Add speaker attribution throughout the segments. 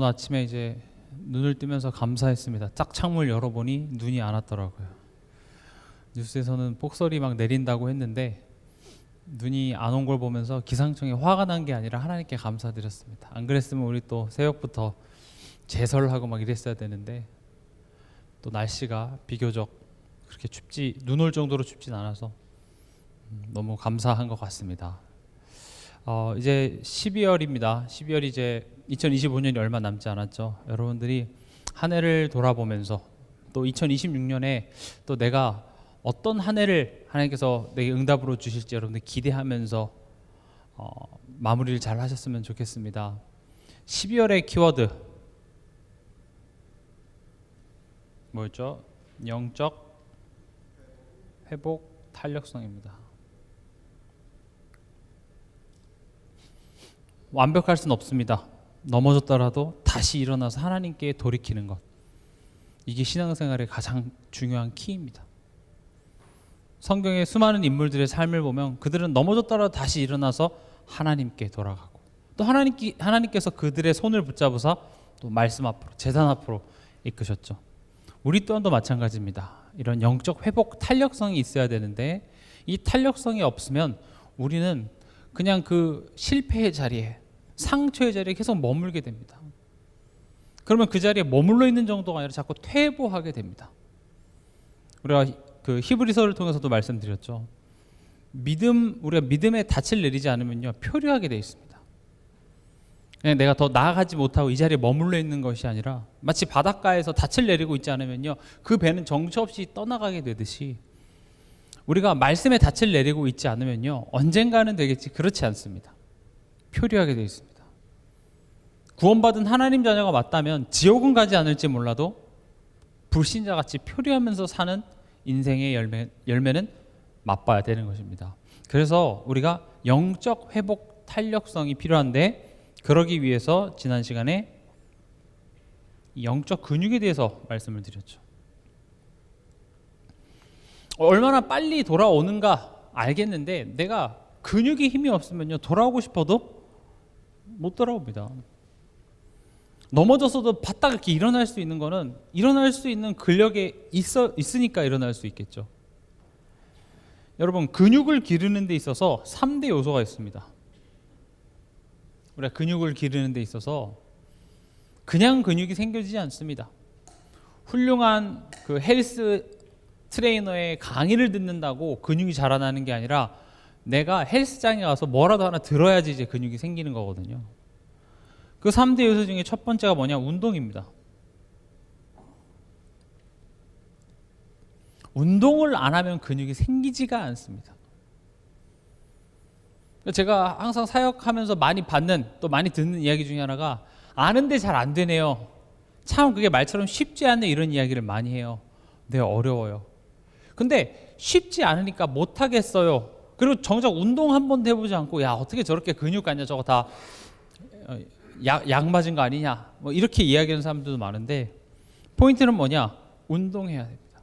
Speaker 1: 오늘 아침에 이제 눈을 뜨면서 감사했습니다. 딱 창문을 열어보니 눈이 안 왔더라고요. 뉴스에서는 폭설이 막 내린다고 했는데 눈이 안 온 걸 보면서 기상청에 화가 난 게 아니라 하나님께 감사드렸습니다. 안 그랬으면 우리 또 새벽부터 제설하고 막 이랬어야 되는데 또 날씨가 비교적 그렇게 눈 올 정도로 춥진 않아서 너무 감사한 것 같습니다. 이제 12월입니다. 12월이 이제 2025년이 얼마 남지 않았죠. 여러분들이 한 해를 돌아보면서 또 2026년에 또 내가 어떤 한 해를 하나님께서 내게 응답으로 주실지 여러분들 기대하면서 마무리를 잘 하셨으면 좋겠습니다. 12월의 키워드 뭐였죠? 영적 회복 탄력성입니다. 완벽할 수는 없습니다. 넘어졌더라도 다시 일어나서 하나님께 돌이키는 것, 이게 신앙생활의 가장 중요한 키입니다. 성경의 수많은 인물들의 삶을 보면 그들은 넘어졌더라도 다시 일어나서 하나님께 돌아가고 또 하나님께서 그들의 손을 붙잡으사 또 말씀 앞으로, 제단 앞으로 이끄셨죠. 우리 또한도 마찬가지입니다. 이런 영적 회복 탄력성이 있어야 되는데 이 탄력성이 없으면 우리는 그냥 그 실패의 자리에, 상처의 자리에 계속 머물게 됩니다. 그러면 그 자리에 머물러 있는 정도가 아니라 자꾸 퇴보하게 됩니다. 우리가 그 히브리서를 통해서도 말씀드렸죠. 우리가 믿음의 닻을 내리지 않으면요 표류하게 되어 있습니다. 그냥 내가 더 나아가지 못하고 이 자리에 머물러 있는 것이 아니라 마치 바닷가에서 닻을 내리고 있지 않으면요 그 배는 정처 없이 떠나가게 되듯이 우리가 말씀의 닻을 내리고 있지 않으면요 언젠가는 되겠지, 그렇지 않습니다. 표류하게 되어 있습니다. 구원받은 하나님 자녀가 맞다면 지옥은 가지 않을지 몰라도 불신자같이 표류하면서 사는 인생의 열매는 맛봐야 되는 것입니다. 그래서 우리가 영적 회복 탄력성이 필요한데 그러기 위해서 지난 시간에 영적 근육에 대해서 말씀을 드렸죠. 얼마나 빨리 돌아오는가 알겠는데 내가 근육에 힘이 없으면요 돌아오고 싶어도 못 돌아옵니다. 넘어졌어도 바짝 이렇게 일어날 수 있는 거는 일어날 수 있는 근력에 있으니까 일어날 수 있겠죠. 여러분, 근육을 기르는 데 있어서 3대 요소가 있습니다. 우리가 근육을 기르는 데 있어서 그냥 근육이 생겨지지 않습니다. 훌륭한 그 헬스 트레이너의 강의를 듣는다고 근육이 자라나는 게 아니라 내가 헬스장에 가서 뭐라도 하나 들어야지 이제 근육이 생기는 거거든요. 그 3대 요소 중에 첫 번째가 뭐냐? 운동입니다. 운동을 안 하면 근육이 생기지가 않습니다. 제가 항상 사역하면서 많이 받는, 또 많이 듣는 이야기 중에 하나가 아는데 잘 안 되네요. 참 그게 말처럼 쉽지 않네, 이런 이야기를 많이 해요. 네, 어려워요. 근데 쉽지 않으니까 못 하겠어요. 그리고 정작 운동 한 번도 해보지 않고 야 어떻게 저렇게 근육 같냐, 저거 다 약 맞은 거 아니냐, 뭐 이렇게 이야기하는 사람들도 많은데 포인트는 뭐냐? 운동해야 됩니다.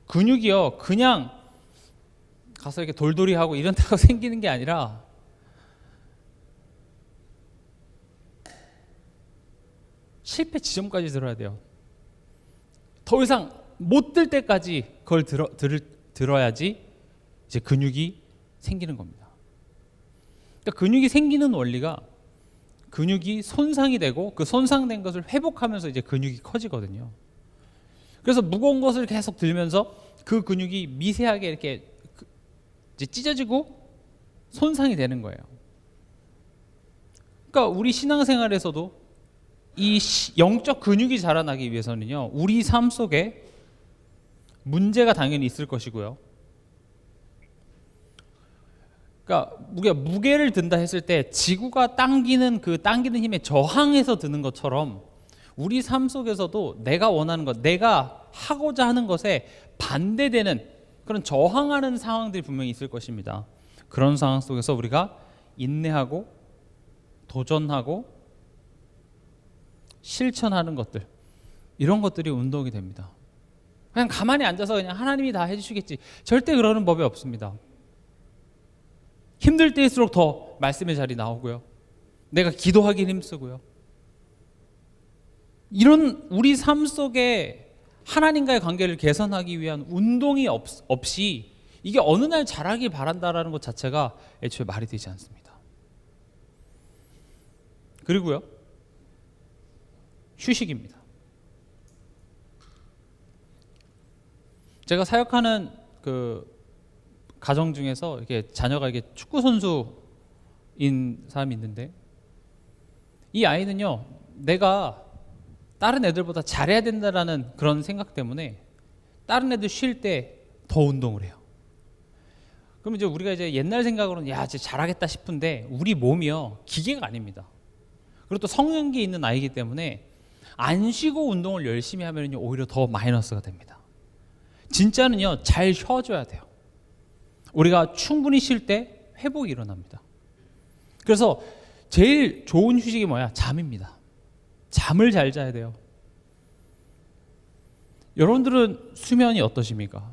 Speaker 1: 근육이요 그냥 가서 이렇게 돌돌이 하고 이런다고 생기는 게 아니라 실패 지점까지 들어야 돼요. 더 이상 못 들 때까지 그걸 들어야지 이제 근육이 생기는 겁니다. 그러니까 근육이 생기는 원리가 근육이 손상이 되고 그 손상된 것을 회복하면서 이제 근육이 커지거든요. 그래서 무거운 것을 계속 들면서 그 근육이 미세하게 이렇게 이제 찢어지고 손상이 되는 거예요. 그러니까 우리 신앙생활에서도 이 영적 근육이 자라나기 위해서는요 우리 삶 속에 문제가 당연히 있을 것이고요. 그러니까 우리가 무게를 든다 했을 때 지구가 당기는 그 당기는 힘에 저항해서 드는 것처럼 우리 삶 속에서도 내가 원하는 것, 내가 하고자 하는 것에 반대되는 그런 저항하는 상황들이 분명히 있을 것입니다. 그런 상황 속에서 우리가 인내하고 도전하고 실천하는 것들, 이런 것들이 운동이 됩니다. 그냥 가만히 앉아서 그냥 하나님이 다 해주시겠지, 절대 그러는 법이 없습니다. 힘들 때일수록 더 말씀의 자리 나오고요. 내가 기도하기 힘쓰고요. 이런 우리 삶 속에 하나님과의 관계를 개선하기 위한 운동이 없이 이게 어느 날 잘하길 바란다라는 것 자체가 애초에 말이 되지 않습니다. 그리고요, 휴식입니다. 제가 사역하는 그 가정 중에서 이렇게 자녀가 이게 축구 선수인 사람이 있는데, 이 아이는요, 내가 다른 애들보다 잘해야 된다라는 그런 생각 때문에 다른 애들 쉴 때 더 운동을 해요. 그럼 이제 우리가 이제 옛날 생각으로는 야, 이제 잘하겠다 싶은데 우리 몸이요, 기계가 아닙니다. 그리고 또 성년기에 있는 아이기 때문에 안 쉬고 운동을 열심히 하면요, 오히려 더 마이너스가 됩니다. 진짜는요, 잘 쉬어줘야 돼요. 우리가 충분히 쉴 때 회복이 일어납니다. 그래서 제일 좋은 휴식이 뭐야? 잠입니다. 잠을 잘 자야 돼요. 여러분들은 수면이 어떠십니까?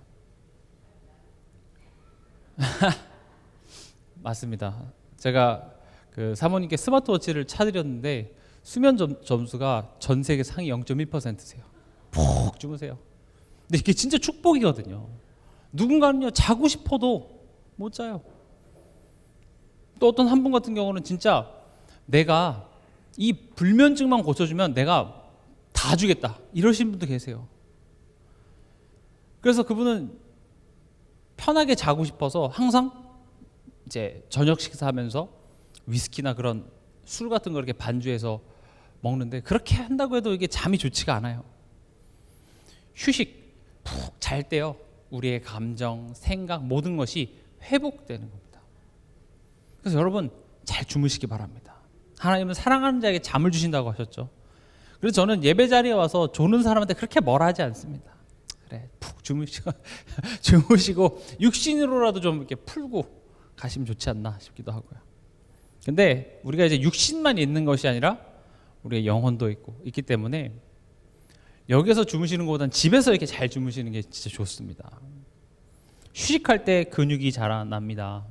Speaker 1: 맞습니다. 제가 그 사모님께 스마트워치를 차드렸는데 수면 점수가 전 세계 상위 0.1%세요. 푹 주무세요. 근데 이게 진짜 축복이거든요. 누군가는요, 자고 싶어도 못 자요. 또 어떤 한 분 같은 경우는 진짜 내가 이 불면증만 고쳐주면 내가 다 주겠다, 이러신 분도 계세요. 그래서 그분은 편하게 자고 싶어서 항상 이제 저녁 식사하면서 위스키나 그런 술 같은 걸 이렇게 반주해서 먹는데, 그렇게 한다고 해도 이게 잠이 좋지가 않아요. 휴식, 푹 잘 때요, 우리의 감정, 생각, 모든 것이 회복되는 겁니다. 그래서 여러분, 잘 주무시기 바랍니다. 하나님은 사랑하는 자에게 잠을 주신다고 하셨죠. 그래서 저는 예배 자리에 와서 조는 사람한테 그렇게 뭐라 하지 않습니다. 그래, 푹 주무시고 육신으로라도 좀 이렇게 풀고 가시면 좋지 않나 싶기도 하고요. 근데 우리가 이제 육신만 있는 것이 아니라 우리의 영혼도 있기 때문에 여기서 주무시는 것보다는 집에서 이렇게 잘 주무시는 게 진짜 좋습니다. 휴식할 때 근육이 자라납니다.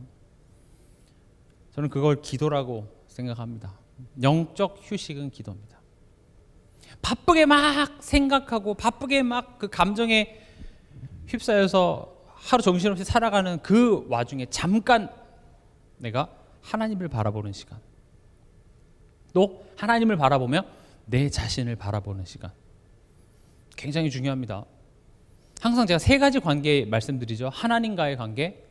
Speaker 1: 저는 그걸 기도라고 생각합니다. 영적 휴식은 기도입니다. 바쁘게 막 생각하고 바쁘게 막 그 감정에 휩싸여서 하루 정신없이 살아가는 그 와중에 잠깐 내가 하나님을 바라보는 시간, 또 하나님을 바라보며 내 자신을 바라보는 시간, 굉장히 중요합니다. 항상 제가 세 가지 관계 말씀드리죠. 하나님과의 관계,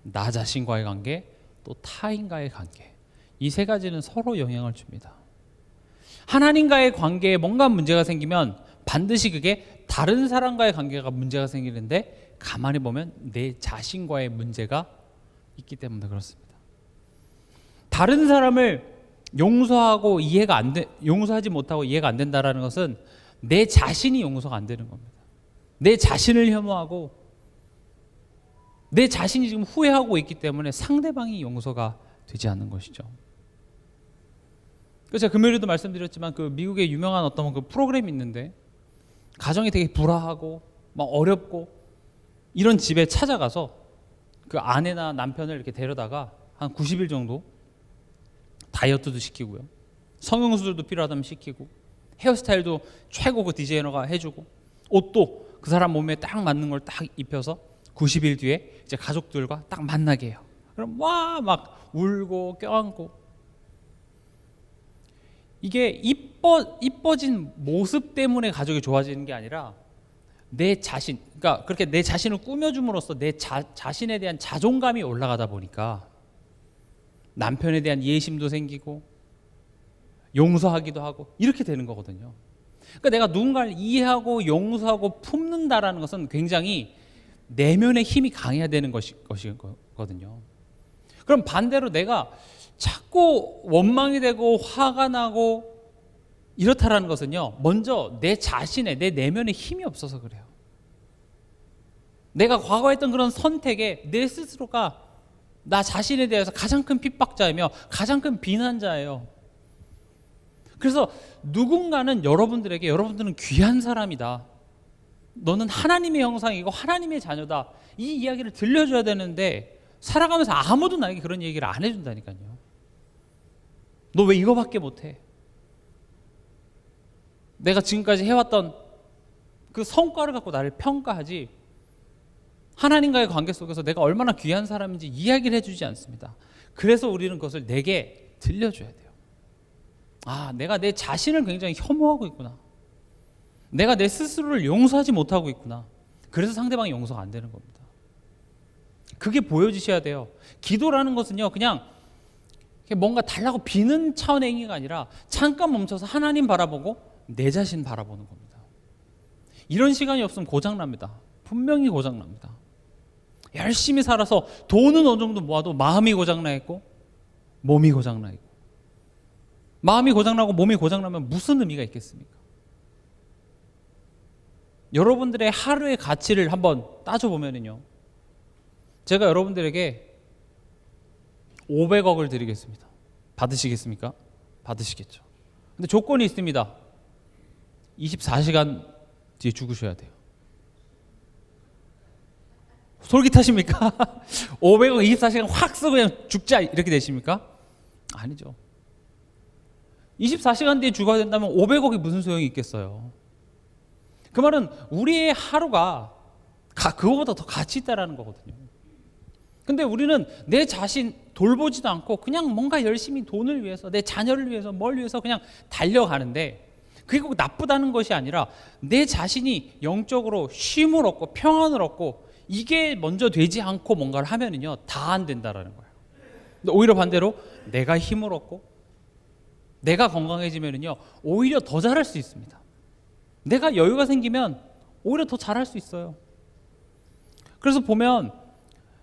Speaker 1: 나 자신과의 관계, 또 타인과의 관계. 이 세 가지는 서로 영향을 줍니다. 하나님과의 관계에 뭔가 문제가 생기면 반드시 그게 다른 사람과의 관계가 문제가 생기는데, 가만히 보면 내 자신과의 문제가 있기 때문에 그렇습니다. 다른 사람을 용서하지 못하고 이해가 안 된다라는 것은 내 자신이 용서가 안 되는 겁니다. 내 자신을 혐오하고 내 자신이 지금 후회하고 있기 때문에 상대방이 용서가 되지 않는 것이죠. 그래서 제가 금요일에도 말씀드렸지만 그 미국의 유명한 어떤 그 프로그램이 있는데, 가정이 되게 불화하고 막 어렵고 이런 집에 찾아가서 그 아내나 남편을 이렇게 데려다가 한 90일 정도 다이어트도 시키고요, 성형수술도 필요하다면 시키고, 헤어스타일도 최고 그 디자이너가 해주고, 옷도 그 사람 몸에 딱 맞는 걸 딱 입혀서 90일 뒤에 이제 가족들과 딱 만나게 해요. 그럼 와 막 울고 껴안고, 이게 이뻐진 모습 때문에 가족이 좋아지는 게 아니라 내 자신, 그러니까 그렇게 내 자신을 꾸며줌으로써 내 자신에 대한 자존감이 올라가다 보니까 남편에 대한 이해심도 생기고 용서하기도 하고 이렇게 되는 거거든요. 그러니까 내가 누군가를 이해하고 용서하고 품는다라는 것은 굉장히 내면의 힘이 강해야 되는 것이거든요. 그럼 반대로 내가 자꾸 원망이 되고 화가 나고 이렇다라는 것은요, 먼저 내 자신의, 내 내면에 힘이 없어서 그래요. 내가 과거에 했던 그런 선택에 내 스스로가 나 자신에 대해서 가장 큰 핍박자이며 가장 큰 비난자예요. 그래서 누군가는 여러분들은 귀한 사람이다, 너는 하나님의 형상이고 하나님의 자녀다, 이 이야기를 들려줘야 되는데 살아가면서 아무도 나에게 그런 얘기를 안 해준다니까요. 너 왜 이거밖에 못해? 내가 지금까지 해왔던 그 성과를 갖고 나를 평가하지 하나님과의 관계 속에서 내가 얼마나 귀한 사람인지 이야기를 해주지 않습니다. 그래서 우리는 그것을 내게 들려줘야 돼요. 내가 내 자신을 굉장히 혐오하고 있구나. 내가 내 스스로를 용서하지 못하고 있구나. 그래서 상대방이 용서가 안 되는 겁니다. 그게 보여지셔야 돼요. 기도라는 것은요, 그냥 뭔가 달라고 비는 차원의 행위가 아니라 잠깐 멈춰서 하나님 바라보고 내 자신 바라보는 겁니다. 이런 시간이 없으면 고장납니다. 분명히 고장납니다. 열심히 살아서 돈은 어느 정도 모아도 마음이 고장나 있고 몸이 고장나 있고, 마음이 고장나고 몸이 고장나면 무슨 의미가 있겠습니까? 여러분들의 하루의 가치를 한번 따져보면요, 제가 여러분들에게 500억을 드리겠습니다. 받으시겠습니까? 받으시겠죠. 근데 조건이 있습니다. 24시간 뒤에 죽으셔야 돼요. 솔깃하십니까? 500억 24시간 확 쓰고 그냥 죽자 이렇게 되십니까? 아니죠. 24시간 뒤에 죽어야 된다면 500억이 무슨 소용이 있겠어요? 그 말은 우리의 하루가 그거보다 더 가치 있다라는 거거든요. 근데 우리는 내 자신 돌보지도 않고 그냥 뭔가 열심히 돈을 위해서, 내 자녀를 위해서, 뭘 위해서 그냥 달려가는데, 그게 꼭 나쁘다는 것이 아니라 내 자신이 영적으로 쉼을 얻고 평안을 얻고 이게 먼저 되지 않고 뭔가를 하면은요, 다 안 된다라는 거예요. 근데 오히려 반대로 내가 힘을 얻고 내가 건강해지면은요, 오히려 더 잘할 수 있습니다. 내가 여유가 생기면 오히려 더 잘할 수 있어요. 그래서 보면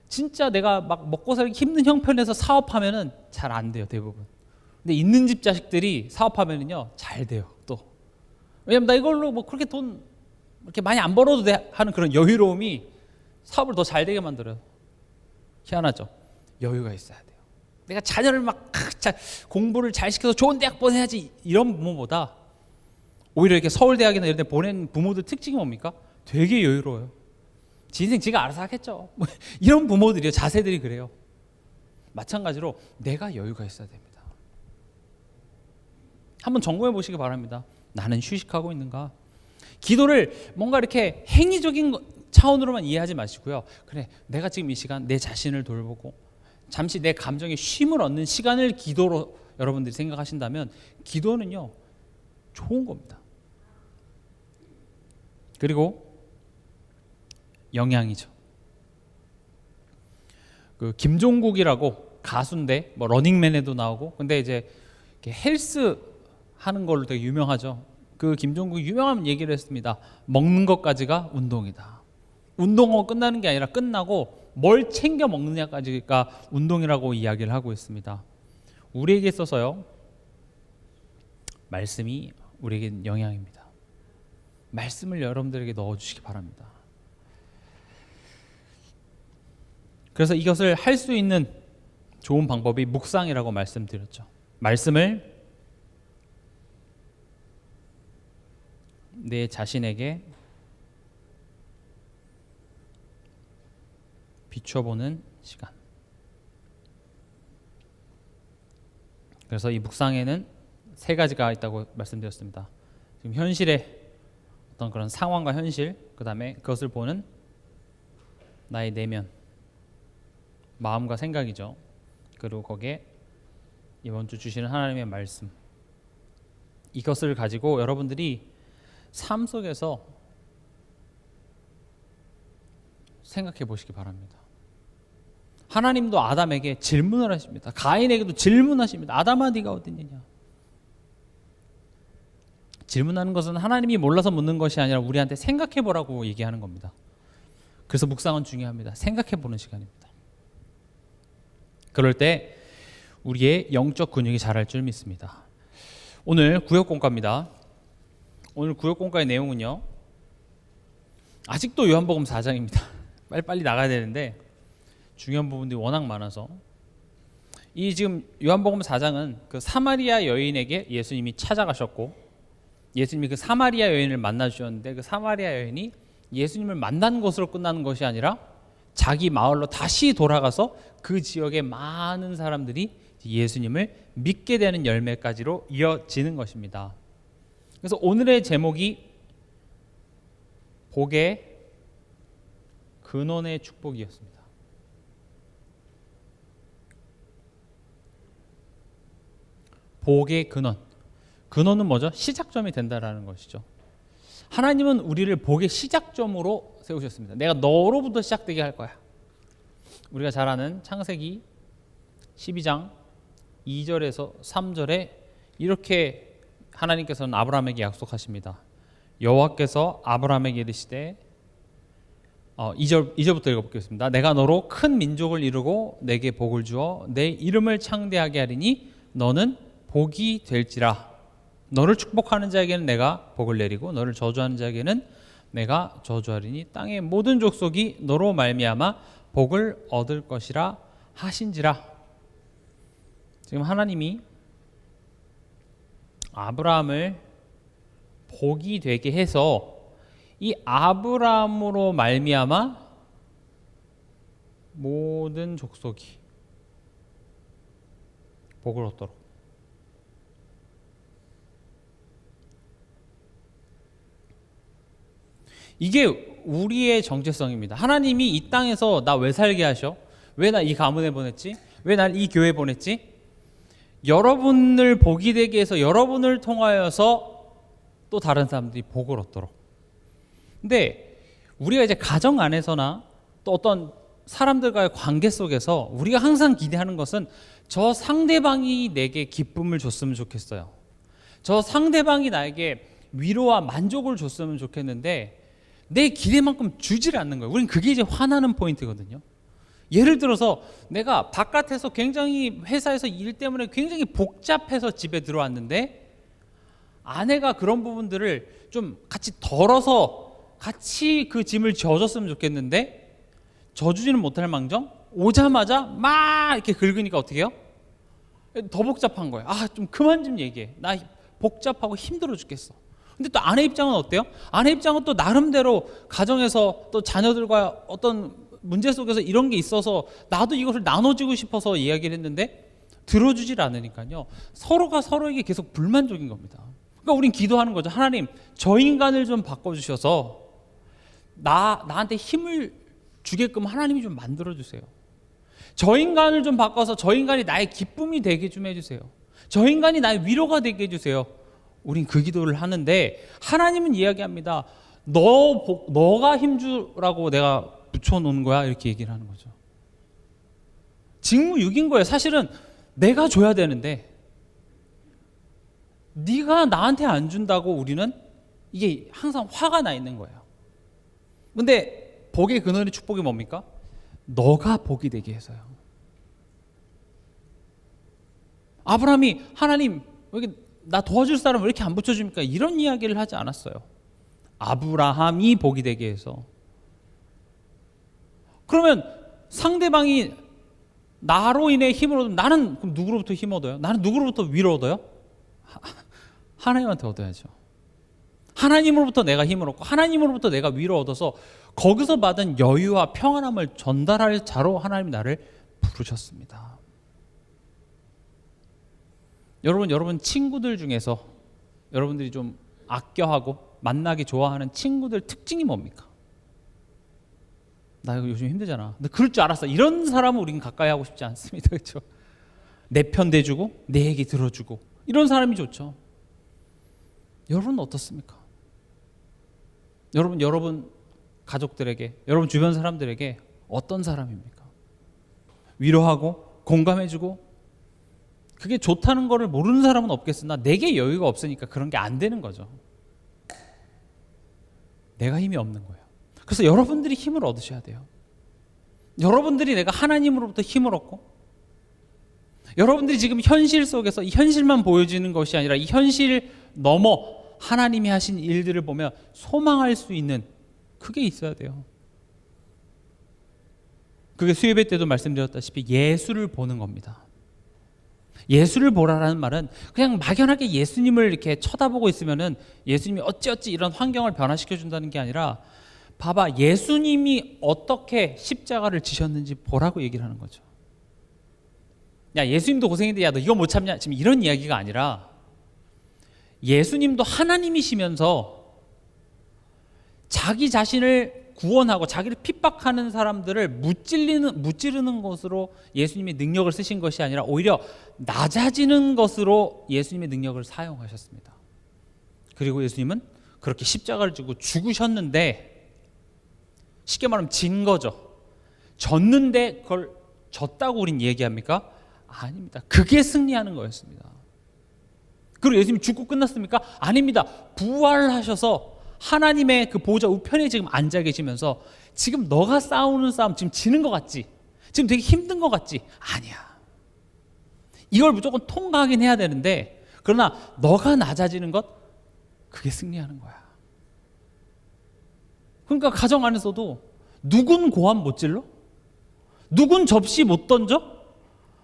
Speaker 1: 진짜 내가 막 먹고 살기 힘든 형편에서 사업하면은 잘 안 돼요, 대부분. 근데 있는 집 자식들이 사업하면은요, 잘 돼요, 또. 왜냐면 나 이걸로 뭐 그렇게 돈 이렇게 많이 안 벌어도 돼 하는 그런 여유로움이 사업을 더 잘 되게 만들어요. 희한하죠? 여유가 있어야 돼요. 내가 자녀를 막 공부를 잘 시켜서 좋은 대학 보내야지 이런 부모보다 오히려 이렇게 서울대학이나 이런 데 보낸 부모들 특징이 뭡니까? 되게 여유로워요. 지 인생 지가 알아서 하겠죠. 이런 부모들이요, 자세들이 그래요. 마찬가지로 내가 여유가 있어야 됩니다. 한번 점검해 보시기 바랍니다. 나는 휴식하고 있는가? 기도를 뭔가 이렇게 행위적인 차원으로만 이해하지 마시고요. 그래, 내가 지금 이 시간 내 자신을 돌보고 잠시 내 감정에 쉼을 얻는 시간을 기도로 여러분들이 생각하신다면 기도는요, 좋은 겁니다. 그리고 영양이죠. 그 김종국이라고 가수인데 뭐 러닝맨에도 나오고, 근데 이제 이렇게 헬스 하는 걸로 되게 유명하죠. 그 김종국이 유명한 얘기를 했습니다. 먹는 것까지가 운동이다. 운동하고 끝나는 게 아니라 끝나고 뭘 챙겨 먹느냐까지가 운동이라고 이야기를 하고 있습니다. 우리에게 있어서요, 말씀이 우리에게 영양입니다. 말씀을 여러분들에게 넣어주시기 바랍니다. 그래서 이것을 할 수 있는 좋은 방법이 묵상이라고 말씀드렸죠. 말씀을 내 자신에게 비춰보는 시간. 그래서 이 묵상에는 세 가지가 있다고 말씀드렸습니다. 지금 현실의 어떤 그런 상황과 현실, 그 다음에 그것을 보는 나의 내면, 마음과 생각이죠. 그리고 거기에 이번 주 주시는 하나님의 말씀, 이것을 가지고 여러분들이 삶 속에서 생각해 보시기 바랍니다. 하나님도 아담에게 질문을 하십니다. 가인에게도 질문하십니다. 아담아 네가 어딨느냐. 질문하는 것은 하나님이 몰라서 묻는 것이 아니라 우리한테 생각해 보라고 얘기하는 겁니다. 그래서 묵상은 중요합니다. 생각해 보는 시간입니다. 그럴 때 우리의 영적 근육이 자랄 줄 믿습니다. 오늘 구역공과입니다. 오늘 구역공과의 내용은요, 아직도 요한복음 4장입니다. 빨리 나가야 되는데 중요한 부분들이 워낙 많아서, 이 지금 요한복음 4장은 그 사마리아 여인에게 예수님이 찾아가셨고, 예수님이 그 사마리아 여인을 만나 주셨는데, 그 사마리아 여인이 예수님을 만난 것으로 끝나는 것이 아니라 자기 마을로 다시 돌아가서 그 지역의 많은 사람들이 예수님을 믿게 되는 열매까지로 이어지는 것입니다. 그래서 오늘의 제목이 복의 근원의 축복이었습니다. 복의 근원. 근원은 뭐죠? 시작점이 된다라는 것이죠. 하나님은 우리를 복의 시작점으로 세우셨습니다. 내가 너로부터 시작되게 할 거야. 우리가 잘 아는 창세기 12장 2절에서 3절에 이렇게 하나님께서는 아브라함에게 약속하십니다. 여호와께서 아브라함에게 이르시되 2절부터 읽어보겠습니다. 내가 너로 큰 민족을 이루고 내게 복을 주어 내 이름을 창대하게 하리니 너는 복이 될지라. 너를 축복하는 자에게는 내가 복을 내리고 너를 저주하는 자에게는 내가 저주하리니 땅의 모든 족속이 너로 말미암아 복을 얻을 것이라 하신지라. 지금 하나님이 아브라함을 복이 되게 해서 이 아브라함으로 말미암아 모든 족속이 복을 얻도록. 이게 우리의 정체성입니다. 하나님이 이 땅에서 나 왜 살게 하셔? 왜 나 이 가문에 보냈지? 왜 날 이 교회에 보냈지? 여러분을 복이 되게 해서 여러분을 통하여서 또 다른 사람들이 복을 얻도록. 근데 우리가 이제 가정 안에서나 또 어떤 사람들과의 관계 속에서 우리가 항상 기대하는 것은 저 상대방이 내게 기쁨을 줬으면 좋겠어요. 저 상대방이 나에게 위로와 만족을 줬으면 좋겠는데 내 기대만큼 주질 않는 거예요. 우린 그게 이제 화나는 포인트거든요. 예를 들어서 내가 바깥에서 굉장히 회사에서 일 때문에 굉장히 복잡해서 집에 들어왔는데 아내가 그런 부분들을 좀 같이 덜어서 같이 그 짐을 져줬으면 좋겠는데 져주지는 못할 망정 오자마자 막 이렇게 긁으니까 어떻게 해요? 더 복잡한 거예요. 좀 그만 좀 얘기해. 나 복잡하고 힘들어 죽겠어. 근데 또 아내 입장은 어때요? 아내 입장은 또 나름대로 가정에서 또 자녀들과 어떤 문제 속에서 이런 게 있어서 나도 이것을 나눠주고 싶어서 이야기를 했는데 들어주질 않으니까요. 서로가 서로에게 계속 불만족인 겁니다. 그러니까 우린 기도하는 거죠. 하나님, 저 인간을 좀 바꿔주셔서 나한테 힘을 주게끔 하나님이 좀 만들어주세요. 저 인간을 좀 바꿔서 저 인간이 나의 기쁨이 되게 좀 해주세요. 저 인간이 나의 위로가 되게 해주세요. 우린 그 기도를 하는데 하나님은 이야기합니다. 너가 힘주라고 내가 붙여놓은 거야 이렇게 얘기를 하는 거죠. 직무유기인 거예요. 사실은 내가 줘야 되는데 네가 나한테 안 준다고 우리는 이게 항상 화가 나 있는 거예요. 근데 복의 근원의 축복이 뭡니까? 너가 복이 되게 해서요. 아브라함이 하나님 여기 나 도와줄 사람 왜 이렇게 안 붙여줍니까? 이런 이야기를 하지 않았어요. 아브라함이 복이 되게 해서. 그러면 상대방이 나로 인해 힘을 얻으면 나는 그럼 누구로부터 힘 얻어요? 나는 누구로부터 위로 얻어요? 하나님한테 얻어야죠. 하나님으로부터 내가 힘을 얻고 하나님으로부터 내가 위로 얻어서 거기서 받은 여유와 평안함을 전달할 자로 하나님이 나를 부르셨습니다. 여러분 친구들 중에서 여러분들이 좀 아껴하고 만나기 좋아하는 친구들 특징이 뭡니까? 나 요즘 힘들잖아. 근데 그럴 줄 알았어. 이런 사람은 우리는 가까이 하고 싶지 않습니다. 그렇죠? 내 편 대주고 내 얘기 들어주고 이런 사람이 좋죠. 여러분은 어떻습니까? 여러분 가족들에게, 여러분 주변 사람들에게 어떤 사람입니까? 위로하고 공감해주고 그게 좋다는 거를 모르는 사람은 없겠으나 내게 여유가 없으니까 그런 게 안 되는 거죠. 내가 힘이 없는 거예요. 그래서 여러분들이 힘을 얻으셔야 돼요. 여러분들이 내가 하나님으로부터 힘을 얻고 여러분들이 지금 현실 속에서 이 현실만 보여지는 것이 아니라 이 현실 넘어 하나님이 하신 일들을 보며 소망할 수 있는 그게 있어야 돼요. 그게 수요예배 때도 말씀드렸다시피 예수를 보는 겁니다. 예수를 보라라는 말은 그냥 막연하게 예수님을 이렇게 쳐다보고 있으면은 예수님이 어찌어찌 이런 환경을 변화시켜 준다는 게 아니라 봐봐, 예수님이 어떻게 십자가를 지셨는지 보라고 얘기를 하는 거죠. 야, 예수님도 고생인데 야, 너 이거 못 참냐? 지금 이런 이야기가 아니라 예수님도 하나님이시면서 자기 자신을 구원하고 자기를 핍박하는 사람들을 무찌르는 것으로 예수님의 능력을 쓰신 것이 아니라 오히려 낮아지는 것으로 예수님의 능력을 사용하셨습니다. 그리고 예수님은 그렇게 십자가를 지고 죽으셨는데, 쉽게 말하면 진 거죠. 졌는데 그걸 졌다고 우린 얘기합니까? 아닙니다. 그게 승리하는 거였습니다. 그리고 예수님이 죽고 끝났습니까? 아닙니다. 부활하셔서 하나님의 그 보좌 우편에 지금 앉아 계시면서, 지금 너가 싸우는 싸움 지금 지는 것 같지? 지금 되게 힘든 것 같지? 아니야. 이걸 무조건 통과하긴 해야 되는데, 그러나 너가 낮아지는 것, 그게 승리하는 거야. 그러니까 가정 안에서도 누군 고함 못 질러? 누군 접시 못 던져?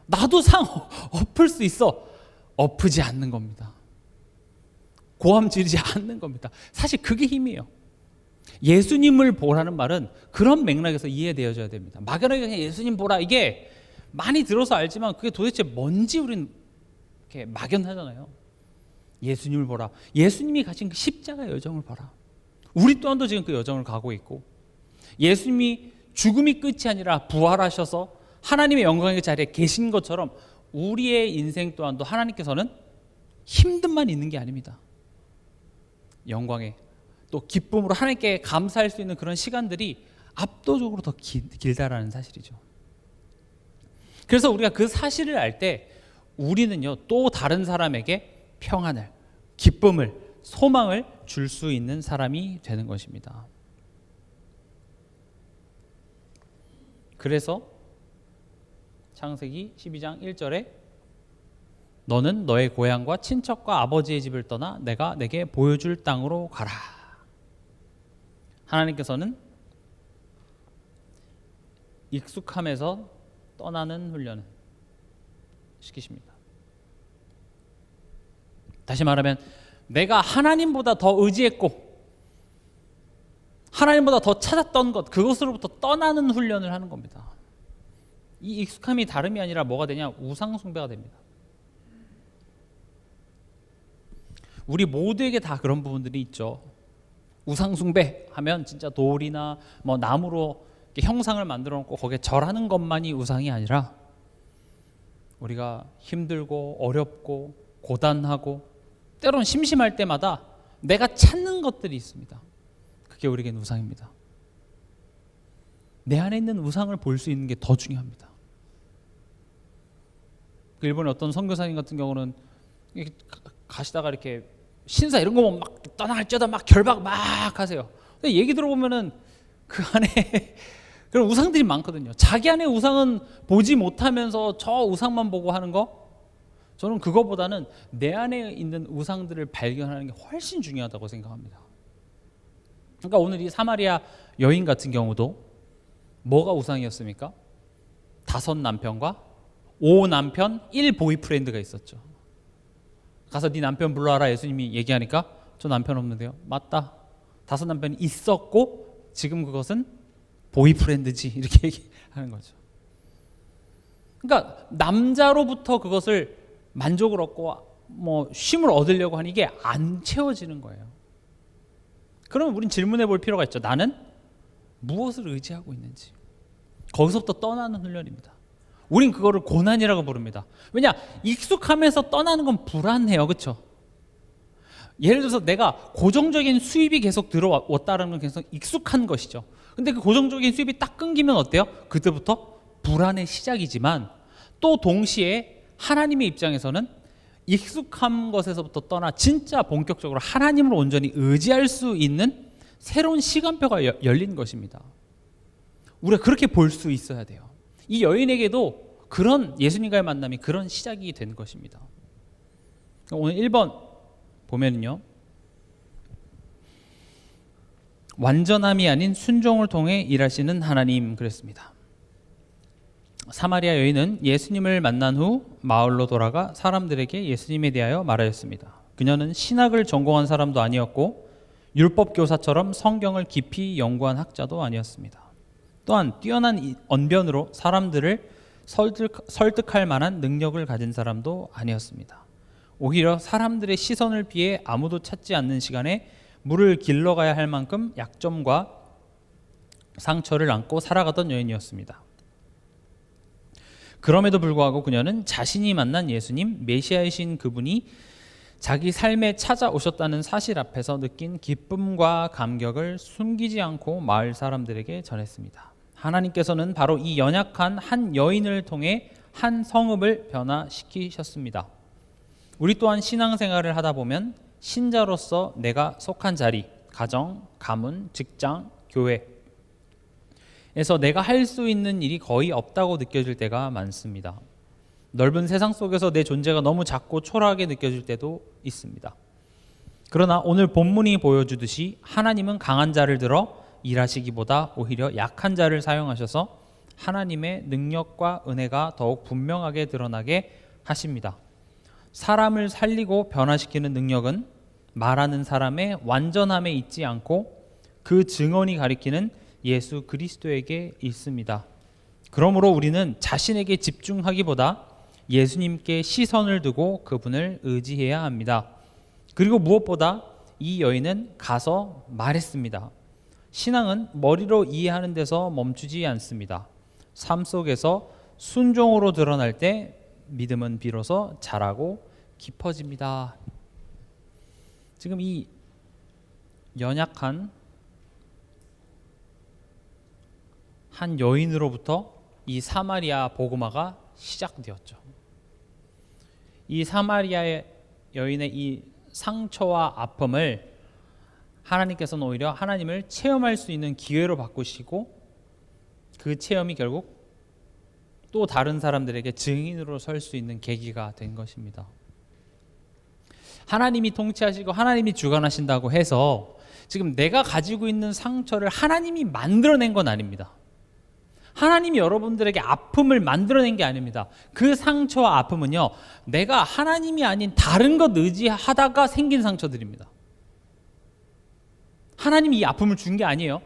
Speaker 1: 나도 상 엎을 수 있어. 엎지 않는 겁니다. 고함 지르지 않는 겁니다. 사실 그게 힘이에요. 예수님을 보라는 말은 그런 맥락에서 이해되어져야 됩니다. 막연하게 그냥 예수님 보라, 이게 많이 들어서 알지만 그게 도대체 뭔지 우린 이렇게 막연하잖아요. 예수님을 보라. 예수님이 가신 그 십자가의 여정을 봐라. 우리 또한도 지금 그 여정을 가고 있고, 예수님이 죽음이 끝이 아니라 부활하셔서 하나님의 영광의 자리에 계신 것처럼 우리의 인생 또한도 하나님께서는 힘듦만 있는 게 아닙니다. 영광에 또 기쁨으로 하나님께 감사할 수 있는 그런 시간들이 압도적으로 더 길다라는 사실이죠. 그래서 우리가 그 사실을 알 때 우리는요, 또 다른 사람에게 평안을, 기쁨을, 소망을 줄 수 있는 사람이 되는 것입니다. 그래서 창세기 12장 1절에 너는 너의 고향과 친척과 아버지의 집을 떠나 내가 내게 보여줄 땅으로 가라. 하나님께서는 익숙함에서 떠나는 훈련을 시키십니다. 다시 말하면 내가 하나님보다 더 의지했고 하나님보다 더 찾았던 것, 그것으로부터 떠나는 훈련을 하는 겁니다. 이 익숙함이 다름이 아니라 뭐가 되냐? 우상 숭배가 됩니다. 우리 모두에게 다 그런 부분들이 있죠. 우상 숭배하면 진짜 돌이나 뭐 나무로 형상을 만들어 놓고 거기에 절하는 것만이 우상이 아니라, 우리가 힘들고 어렵고 고단하고 때론 심심할 때마다 내가 찾는 것들이 있습니다. 그게 우리에게는 우상입니다. 내 안에 있는 우상을 볼 수 있는 게 더 중요합니다. 그 일본의 어떤 선교사님 같은 경우는 가시다가 이렇게 신사 이런 거 보면 막 떠나갈지어다 막 결박 막 하세요. 근데 얘기 들어보면은 그 안에 그런 우상들이 많거든요. 자기 안에 우상은 보지 못하면서 저 우상만 보고 하는 거, 저는 그거보다는 내 안에 있는 우상들을 발견하는 게 훨씬 중요하다고 생각합니다. 그러니까 오늘 이 사마리아 여인 같은 경우도 뭐가 우상이었습니까? 5 남편과 5 남편 1 보이프렌드가 있었죠. 가서 네 남편 불러와라 예수님이 얘기하니까, 저 남편 없는데요. 맞다. 5 남편이 있었고 지금 그것은 보이프렌드지, 이렇게 얘기하는 거죠. 그러니까 남자로부터 그것을 만족을 얻고 뭐 쉼을 얻으려고 하는 이게 안 채워지는 거예요. 그러면 우린 질문해 볼 필요가 있죠. 나는 무엇을 의지하고 있는지. 거기서부터 떠나는 훈련입니다. 우린 그거를 고난이라고 부릅니다. 왜냐? 익숙함에서 떠나는 건 불안해요. 그렇죠? 예를 들어서 내가 고정적인 수입이 계속 들어왔다는 건 계속 익숙한 것이죠. 근데 그 고정적인 수입이 딱 끊기면 어때요? 그때부터 불안의 시작이지만, 또 동시에 하나님의 입장에서는 익숙한 것에서부터 떠나 진짜 본격적으로 하나님을 온전히 의지할 수 있는 새로운 시간표가 열린 것입니다. 우리가 그렇게 볼 수 있어야 돼요. 이 여인에게도 그런 예수님과의 만남이 그런 시작이 된 것입니다. 오늘 1번 보면요, 완전함이 아닌 순종을 통해 일하시는 하나님, 그랬습니다. 사마리아 여인은 예수님을 만난 후 마을로 돌아가 사람들에게 예수님에 대하여 말하였습니다. 그녀는 신학을 전공한 사람도 아니었고 율법 교사처럼 성경을 깊이 연구한 학자도 아니었습니다. 또한 뛰어난 언변으로 사람들을 설득할 만한 능력을 가진 사람도 아니었습니다. 오히려 사람들의 시선을 피해 아무도 찾지 않는 시간에 물을 길러가야 할 만큼 약점과 상처를 안고 살아가던 여인이었습니다. 그럼에도 불구하고 그녀는 자신이 만난 예수님, 메시아이신 그분이 자기 삶에 찾아오셨다는 사실 앞에서 느낀 기쁨과 감격을 숨기지 않고 마을 사람들에게 전했습니다. 하나님께서는 바로 이 연약한 한 여인을 통해 한 성읍을 변화시키셨습니다. 우리 또한 신앙생활을 하다 보면 신자로서 내가 속한 자리, 가정, 가문, 직장, 교회에서 내가 할 수 있는 일이 거의 없다고 느껴질 때가 많습니다. 넓은 세상 속에서 내 존재가 너무 작고 초라하게 느껴질 때도 있습니다. 그러나 오늘 본문이 보여주듯이 하나님은 강한 자를 들어 일하시기보다 오히려 약한 자를 사용하셔서 하나님의 능력과 은혜가 더욱 분명하게 드러나게 하십니다. 사람을 살리고 변화시키는 능력은 말하는 사람의 완전함에 있지 않고 그 증언이 가리키는 예수 그리스도에게 있습니다. 그러므로 우리는 자신에게 집중하기보다 예수님께 시선을 두고 그분을 의지해야 합니다. 그리고 무엇보다 이 여인은 가서 말했습니다. 신앙은 머리로 이해하는 데서 멈추지 않습니다. 삶 속에서 순종으로 드러날 때 믿음은 비로소 자라고 깊어집니다. 지금 이 연약한 한 여인으로부터 이 사마리아 복음화가 시작되었죠. 이 사마리아 여인의 이 상처와 아픔을 하나님께서는 오히려 하나님을 체험할 수 있는 기회로 바꾸시고 그 체험이 결국 또 다른 사람들에게 증인으로 설 수 있는 계기가 된 것입니다. 하나님이 통치하시고 하나님이 주관하신다고 해서 지금 내가 가지고 있는 상처를 하나님이 만들어낸 건 아닙니다. 하나님이 여러분들에게 아픔을 만들어낸 게 아닙니다. 그 상처와 아픔은요, 내가 하나님이 아닌 다른 것 의지하다가 생긴 상처들입니다. 하나님이 이 아픔을 준 게 아니에요.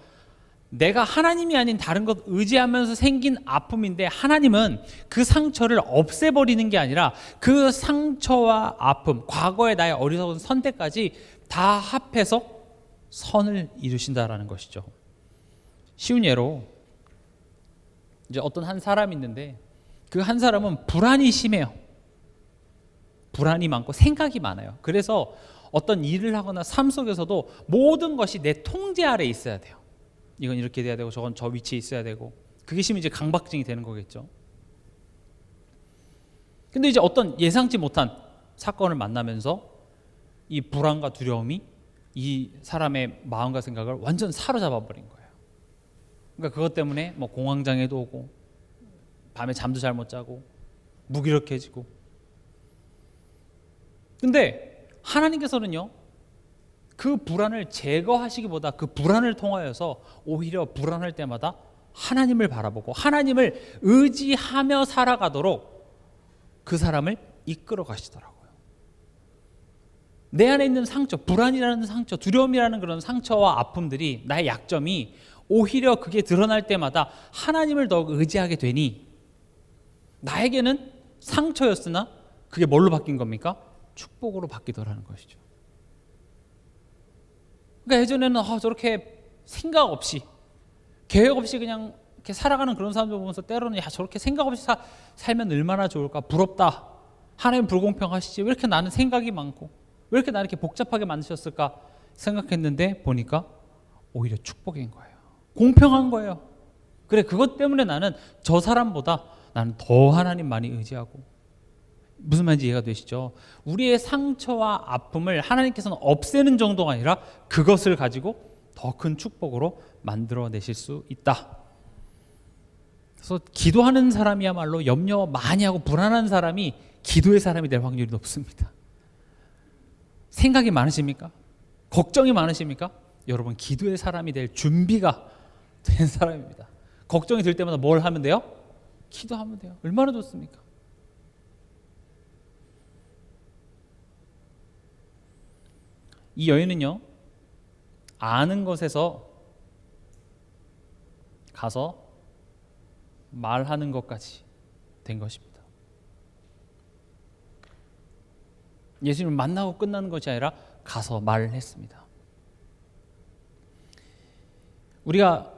Speaker 1: 내가 하나님이 아닌 다른 것 의지하면서 생긴 아픔인데 하나님은 그 상처를 없애버리는 게 아니라 그 상처와 아픔, 과거의 나의 어리석은 선택까지 다 합해서 선을 이루신다라는 것이죠. 쉬운 예로 이제 어떤 한 사람이 있는데 그 한 사람은 불안이 심해요. 불안이 많고 생각이 많아요. 그래서 어떤 일을 하거나 삶 속에서도 모든 것이 내 통제 아래 있어야 돼요. 이건 이렇게 돼야 되고 저건 저 위치에 있어야 되고, 그게 심히 이제 강박증이 되는 거겠죠. 근데 이제 어떤 예상치 못한 사건을 만나면서 이 불안과 두려움이 이 사람의 마음과 생각을 완전 사로잡아 버린 거예요. 그러니까 그것 때문에 뭐 공황장애도 오고 밤에 잠도 잘 못 자고 무기력해지고. 근데 하나님께서는요, 그 불안을 제거하시기보다 그 불안을 통하여서 오히려 불안할 때마다 하나님을 바라보고 하나님을 의지하며 살아가도록 그 사람을 이끌어 가시더라고요. 내 안에 있는 상처, 불안이라는 상처, 두려움이라는 그런 상처와 아픔들이, 나의 약점이 오히려 그게 드러날 때마다 하나님을 더욱 의지하게 되니 나에게는 상처였으나 그게 뭘로 바뀐 겁니까? 축복으로 바뀌더라는 것이죠. 그러니까 예전에는 저렇게 생각 없이, 계획 없이 그냥 이렇게 살아가는 그런 사람들 보면서 때로는 저렇게 생각 없이 살면 얼마나 좋을까, 부럽다, 하나님 불공평하시지, 왜 이렇게 나는 생각이 많고 왜 이렇게 나를 이렇게 복잡하게 만드셨을까 생각했는데 보니까 오히려 축복인 거예요. 공평한 거예요. 그래, 그것 때문에 나는 저 사람보다 나는 더 하나님 많이 의지하고. 무슨 말인지 이해가 되시죠? 우리의 상처와 아픔을 하나님께서는 없애는 정도가 아니라 그것을 가지고 더 큰 축복으로 만들어내실 수 있다. 그래서 기도하는 사람이야말로 염려 많이 하고 불안한 사람이 기도의 사람이 될 확률이 높습니다. 생각이 많으십니까? 걱정이 많으십니까? 여러분, 기도의 사람이 될 준비가 된 사람입니다. 걱정이 들 때마다 뭘 하면 돼요? 기도하면 돼요. 얼마나 좋습니까? 이 여인은요, 아는 것에서 가서 말하는 것까지 된 것입니다. 예수님을 만나고 끝나는 것이 아니라 가서 말을 했습니다. 우리가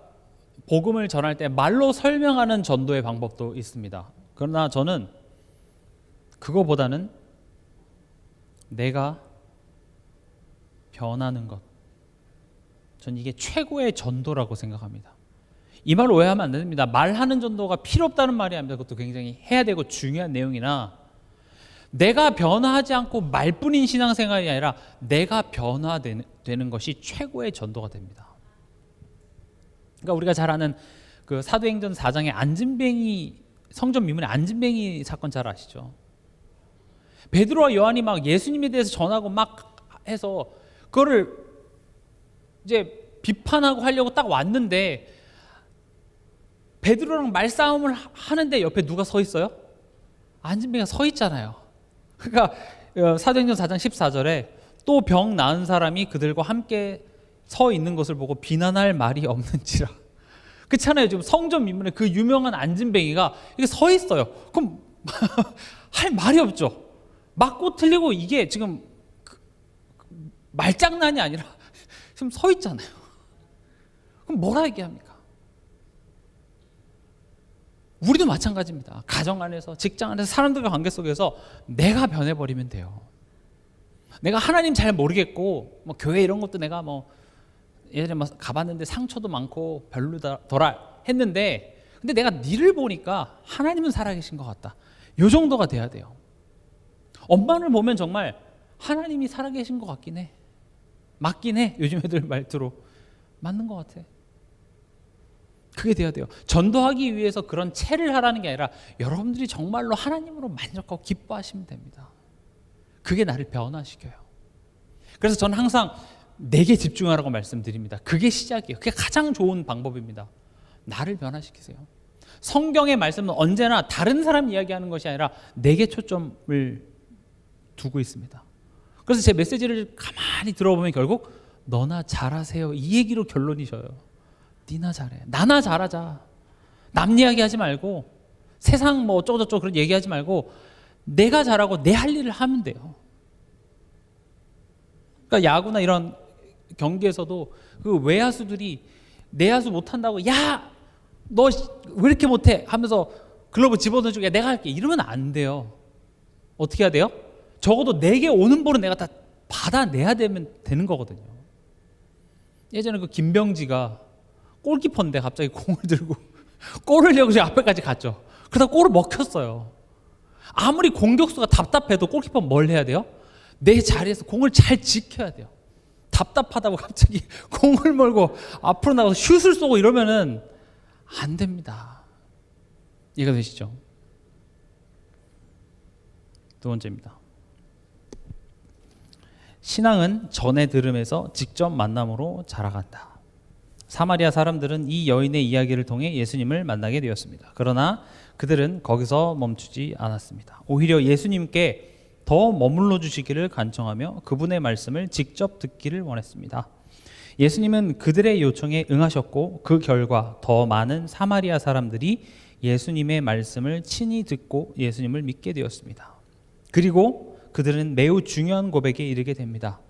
Speaker 1: 복음을 전할 때 말로 설명하는 전도의 방법도 있습니다. 그러나 저는 그거보다는 내가 변하는 것, 전 이게 최고의 전도라고 생각합니다. 이 말을 오해하면 안 됩니다. 말하는 전도가 필요 없다는 말이 아닙니다. 그것도 굉장히 해야 되고 중요한 내용이나, 내가 변화하지 않고 말뿐인 신앙생활이 아니라 내가 변화되는 것이 최고의 전도가 됩니다. 그러니까 우리가 잘 아는 그 사도행전 4장의 안진뱅이, 성전 미문의 안진뱅이 사건 잘 아시죠? 베드로와 요한이 막 예수님에 대해서 전하고 막 해서 그거를 이제 비판하고 하려고 딱 왔는데, 베드로랑 말싸움을 하는데 옆에 누가 서 있어요? 안진뱅이가 서 있잖아요. 그러니까 사도행전 4장 14절에 또 병 나은 사람이 그들과 함께 서 있는 것을 보고 비난할 말이 없는지라. 그렇잖아요. 지금 성전 민문에 그 유명한 안진뱅이가 이게 서 있어요. 그럼 할 말이 없죠. 맞고 틀리고 이게 지금 말장난이 아니라 지금 서 있잖아요. 그럼 뭐라 얘기합니까? 우리도 마찬가지입니다. 가정 안에서, 직장 안에서, 사람들과 관계 속에서 내가 변해버리면 돼요. 내가 하나님 잘 모르겠고, 뭐 교회 이런 것도 내가 뭐 예전에 뭐 가봤는데 상처도 많고 별로더라 했는데, 근데 내가 니를 보니까 하나님은 살아계신 것 같다. 이 정도가 돼야 돼요. 엄마를 보면 정말 하나님이 살아계신 것 같긴 해. 맞긴 해. 요즘 애들 말투로 맞는 것 같아. 그게 돼야 돼요. 전도하기 위해서 그런 체를 하라는 게 아니라 여러분들이 정말로 하나님으로 만족하고 기뻐하시면 됩니다. 그게 나를 변화시켜요. 그래서 저는 항상 내게 집중하라고 말씀드립니다. 그게 시작이에요. 그게 가장 좋은 방법입니다. 나를 변화시키세요. 성경의 말씀은 언제나 다른 사람 이야기하는 것이 아니라 내게 초점을 두고 있습니다. 그래서 제 메시지를 가만히 들어보면 결국 너나 잘하세요, 이 얘기로 결론이 져요. 니나 잘해, 나나 잘하자. 남 이야기하지 말고, 세상 뭐 어쩌고저쩌고 그런 얘기하지 말고 내가 잘하고 내 할 일을 하면 돼요. 그러니까 야구나 이런 경기에서도 그 외야수들이 내야수 못한다고 야 너 왜 이렇게 못해 하면서 글러브 집어넣어주고 내가 할게 이러면 안 돼요. 어떻게 해야 돼요? 적어도 내게 오는 볼은 내가 다 받아내야 되는 거거든요. 예전에 그 김병지가 골키퍼인데 갑자기 공을 들고 골을 넣고 앞에까지 갔죠. 그러다 골을 먹혔어요. 아무리 공격수가 답답해도 골키퍼는 뭘 해야 돼요? 내 자리에서 공을 잘 지켜야 돼요. 답답하다고 갑자기 공을 몰고 앞으로 나가서 슛을 쏘고 이러면은 안 됩니다. 이해가 되시죠? 두 번째입니다. 신앙은 전해 들음에서 직접 만남으로 자라간다. 사마리아 사람들은 이 여인의 이야기를 통해 예수님을 만나게 되었습니다. 그러나 그들은 거기서 멈추지 않았습니다. 오히려 예수님께 더 머물러 주시기를 간청하며 그분의 말씀을 직접 듣기를 원했습니다. 예수님은 그들의 요청에 응하셨고 그 결과 더 많은 사마리아 사람들이 예수님의 말씀을 친히 듣고 예수님을 믿게 되었습니다. 그리고 그들은 매우 중요한 고백에 이르게 됩니다.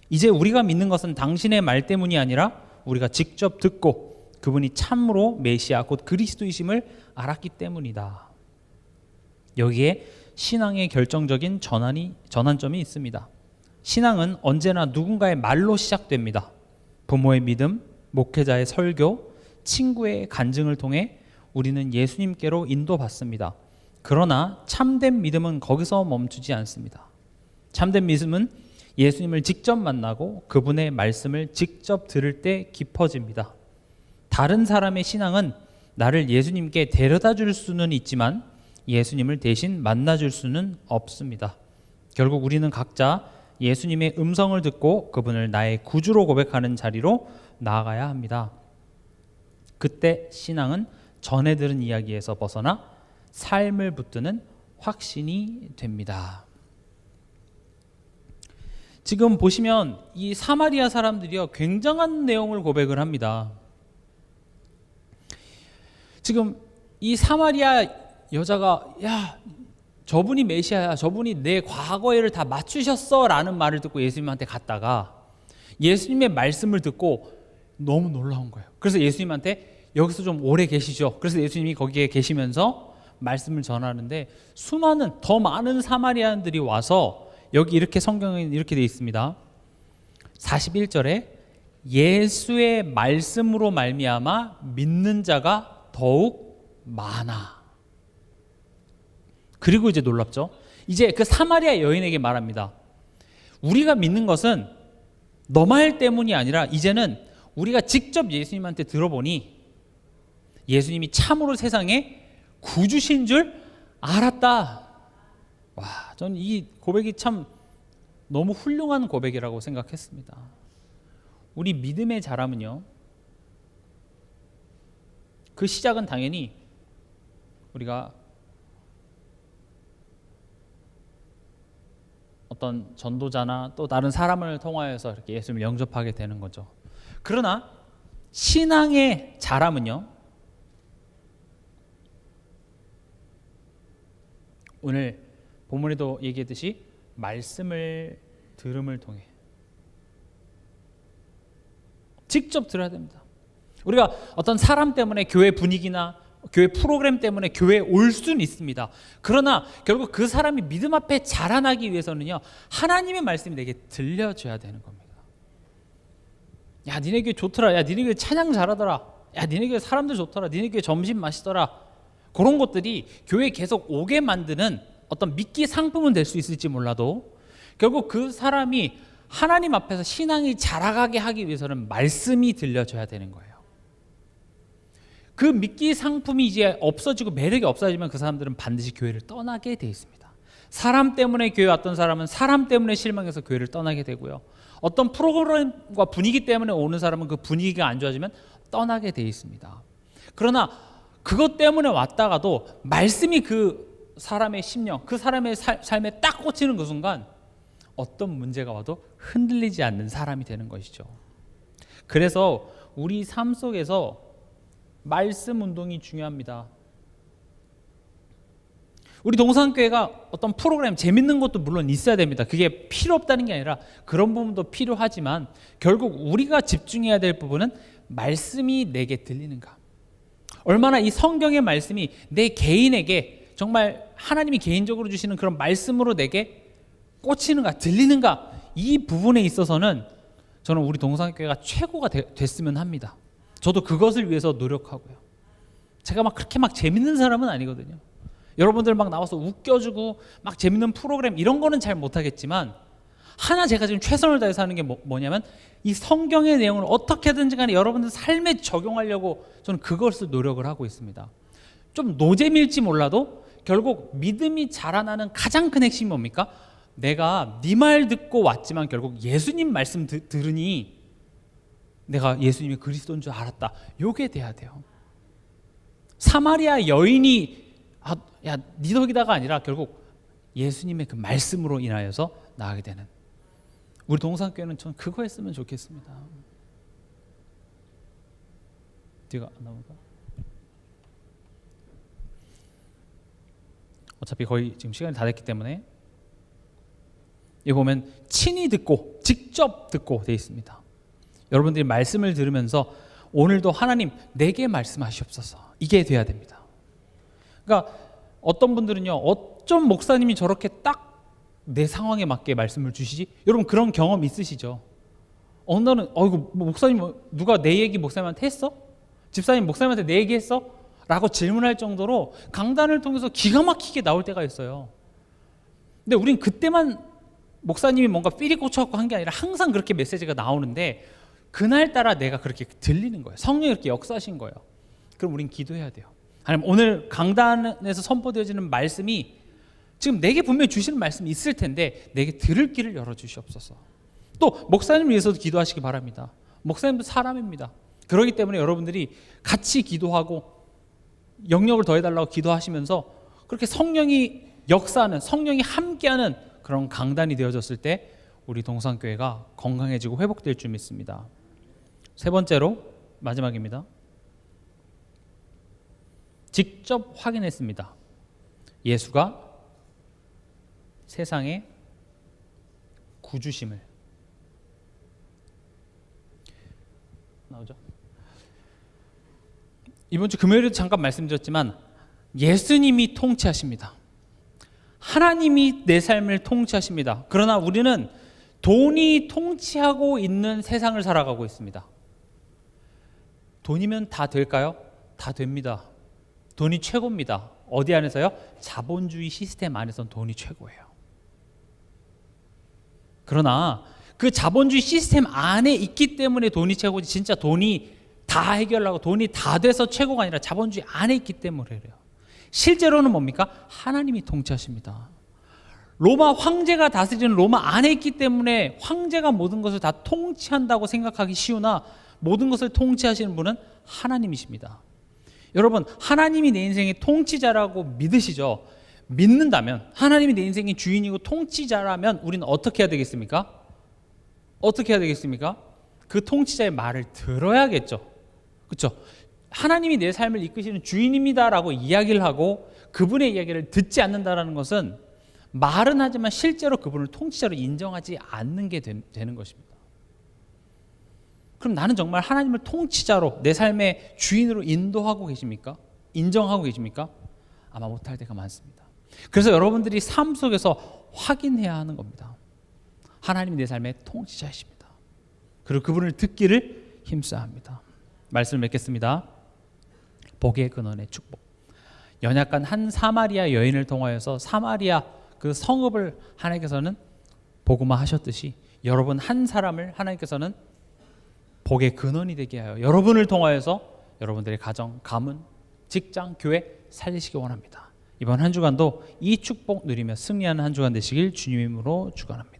Speaker 1: 이제 우리가 믿는 것은 당신의 말 때문이 아니라 우리가 직접 듣고 그분이 참으로 메시아 곧 그리스도이심을 알았기 때문이다. 여기에 신앙의 결정적인 전환점이 있습니다. 신앙은 언제나 누군가의 말로 시작됩니다. 부모의 믿음, 목회자의 설교, 친구의 간증을 통해 우리는 예수님께로 인도받습니다. 그러나 참된 믿음은 거기서 멈추지 않습니다. 참된 믿음은 예수님을 직접 만나고 그분의 말씀을 직접 들을 때 깊어집니다. 다른 사람의 신앙은 나를 예수님께 데려다 줄 수는 있지만 예수님을 대신 만나줄 수는 없습니다. 결국 우리는 각자 예수님의 음성을 듣고 그분을 나의 구주로 고백하는 자리로 나아가야 합니다. 그때 신앙은 전해 들은 이야기에서 벗어나 삶을 붙드는 확신이 됩니다. 지금 보시면 이 사마리아 사람들이요 굉장한 내용을 고백을 합니다. 지금 이 사마리아 여자가 야 저분이 메시아야, 저분이 내 과거의 일을 다 맞추셨어 라는 말을 듣고 예수님한테 갔다가 예수님의 말씀을 듣고 너무 놀라운 거예요. 그래서 예수님한테 여기서 좀 오래 계시죠. 그래서 예수님이 거기에 계시면서 말씀을 전하는데 수많은 더 많은 사마리아인들이 와서 여기 이렇게 성경에 이렇게 되어 있습니다. 41절에 예수의 말씀으로 말미암아 믿는 자가 더욱 많아. 그리고 이제 놀랍죠. 이제 그 사마리아 여인에게 말합니다. 우리가 믿는 것은 너 말 때문이 아니라 이제는 우리가 직접 예수님한테 들어보니 예수님이 참으로 세상에 구주신 줄 알았다. 와, 저는 이 고백이 참 너무 훌륭한 고백이라고 생각했습니다. 우리 믿음의 자람은요, 그 시작은 당연히 우리가 어떤 전도자나 또 다른 사람을 통하여서 이렇게 예수님을 영접하게 되는 거죠. 그러나 신앙의 자람은요, 오늘 본문에도 얘기했듯이 말씀을 들음을 통해 직접 들어야 됩니다. 우리가 어떤 사람 때문에 교회 분위기나 교회 프로그램 때문에 교회에 올 수는 있습니다. 그러나 결국 그 사람이 믿음 앞에 자라나기 위해서는요, 하나님의 말씀이 내게 들려줘야 되는 겁니다. 야, 니네 교회 좋더라. 야, 니네 교회 찬양 잘하더라. 야, 니네 교회 사람들 좋더라. 니네 교회 점심 맛있더라. 그런 것들이 교회에 계속 오게 만드는 어떤 미끼 상품은 될 수 있을지 몰라도 결국 그 사람이 하나님 앞에서 신앙이 자라가게 하기 위해서는 말씀이 들려줘야 되는 거예요. 그 미끼 상품이 이제 없어지고 매력이 없어지면 그 사람들은 반드시 교회를 떠나게 돼 있습니다. 사람 때문에 교회 왔던 사람은 사람 때문에 실망해서 교회를 떠나게 되고요. 어떤 프로그램과 분위기 때문에 오는 사람은 그 분위기가 안 좋아지면 떠나게 돼 있습니다. 그러나 그것 때문에 왔다가도 말씀이 그 사람의 심령, 그 사람의 삶에 딱 꽂히는 그 순간 어떤 문제가 와도 흔들리지 않는 사람이 되는 것이죠. 그래서 우리 삶 속에서 말씀 운동이 중요합니다. 우리 동산교회가 어떤 프로그램 재밌는 것도 물론 있어야 됩니다. 그게 필요 없다는 게 아니라 그런 부분도 필요하지만 결국 우리가 집중해야 될 부분은 말씀이 내게 들리는가, 얼마나 이 성경의 말씀이 내 개인에게 정말 하나님이 개인적으로 주시는 그런 말씀으로 내게 꽂히는가, 들리는가, 이 부분에 있어서는 저는 우리 동산교회가 최고가 됐으면 합니다. 저도 그것을 위해서 노력하고요. 제가 막 그렇게 막 재밌는 사람은 아니거든요. 여러분들 막 나와서 웃겨주고 막 재밌는 프로그램 이런 거는 잘 못하겠지만 하나 제가 지금 최선을 다해서 하는 게 뭐냐면 이 성경의 내용을 어떻게든지 간에 여러분들 삶에 적용하려고 저는 그것을 노력을 하고 있습니다. 좀 노잼일지 몰라도 결국 믿음이 자라나는 가장 큰 핵심이 뭡니까? 내가 네 말 듣고 왔지만 결국 예수님 말씀 들으니 내가 예수님이 그리스도인 줄 알았다. 요게 돼야 돼요. 사마리아 여인이 야, 네 덕이다가 아니라 결국 예수님의 그 말씀으로 인하여서 나가게 되는 우리 동산교회는 전 그거 했으면 좋겠습니다. 뒤가 안 나오는가? 어차피 거의 지금 시간이 다 됐기 때문에 여기 보면 친히 듣고 직접 듣고 되어 있습니다. 여러분들이 말씀을 들으면서 오늘도 하나님 내게 말씀하시옵소서, 이게 돼야 됩니다. 그러니까 어떤 분들은요, 어쩜 목사님이 저렇게 딱 내 상황에 맞게 말씀을 주시지? 여러분 그런 경험 있으시죠? 어느 날은 이거 목사님 누가 내 얘기 목사님한테 했어? 집사님 목사님한테 내 얘기 했어? 라고 질문할 정도로 강단을 통해서 기가 막히게 나올 때가 있어요. 근데 우린 그때만 목사님이 뭔가 삘이 꽂혀갖고 한 게 아니라 항상 그렇게 메시지가 나오는데 그날따라 내가 그렇게 들리는 거예요. 성령이 이렇게 역사하신 거예요. 그럼 우린 기도해야 돼요. 하나님, 오늘 강단에서 선포되어지는 말씀이 지금 내게 분명히 주시는 말씀이 있을 텐데 내게 들을 길을 열어주시옵소서. 또 목사님을 위해서도 기도하시기 바랍니다. 목사님도 사람입니다. 그렇기 때문에 여러분들이 같이 기도하고 영역을 더해달라고 기도하시면서 그렇게 성령이 역사하는, 성령이 함께하는 그런 강단이 되어졌을 때 우리 동산교회가 건강해지고 회복될 줄 믿습니다. 세 번째로 마지막입니다. 직접 확인했습니다. 예수가 세상의 구주심을. 나오죠? 이번 주 금요일에도 잠깐 말씀드렸지만 예수님이 통치하십니다. 하나님이 내 삶을 통치하십니다. 그러나 우리는 돈이 통치하고 있는 세상을 살아가고 있습니다. 돈이면 다 될까요? 다 됩니다. 돈이 최고입니다. 어디 안에서요? 자본주의 시스템 안에서는 돈이 최고예요. 그러나 그 자본주의 시스템 안에 있기 때문에 돈이 최고지, 진짜 돈이 다 해결하고 돈이 다 돼서 최고가 아니라 자본주의 안에 있기 때문에 그래요. 실제로는 뭡니까? 하나님이 통치하십니다. 로마 황제가 다스리는 로마 안에 있기 때문에 황제가 모든 것을 다 통치한다고 생각하기 쉬우나 모든 것을 통치하시는 분은 하나님이십니다. 여러분, 하나님이 내 인생의 통치자라고 믿으시죠? 믿는다면, 하나님이 내 인생의 주인이고 통치자라면 우리는 어떻게 해야 되겠습니까? 어떻게 해야 되겠습니까? 그 통치자의 말을 들어야겠죠. 그렇죠? 하나님이 내 삶을 이끄시는 주인입니다라고 이야기를 하고 그분의 이야기를 듣지 않는다라는 것은 말은 하지만 실제로 그분을 통치자로 인정하지 않는 게 되는 것입니다. 그럼 나는 정말 하나님을 통치자로 내 삶의 주인으로 인도하고 계십니까? 인정하고 계십니까? 아마 못할 때가 많습니다. 그래서 여러분들이 삶 속에서 확인해야 하는 겁니다. 하나님이 내 삶의 통치자이십니다. 그리고 그분을 듣기를 힘써야 합니다. 말씀을 맺겠습니다. 복의 근원의 축복. 연약한 한 사마리아 여인을 통하여서 사마리아 그 성읍을 하나님께서는 복음화 하셨듯이 여러분 한 사람을 하나님께서는 복의 근원이 되게 하여 여러분을 통하여서 여러분들의 가정, 가문, 직장, 교회 살리시기 원합니다. 이번 한 주간도 이 축복 누리며 승리하는 한 주간 되시길 주님 이름으로 축원합니다.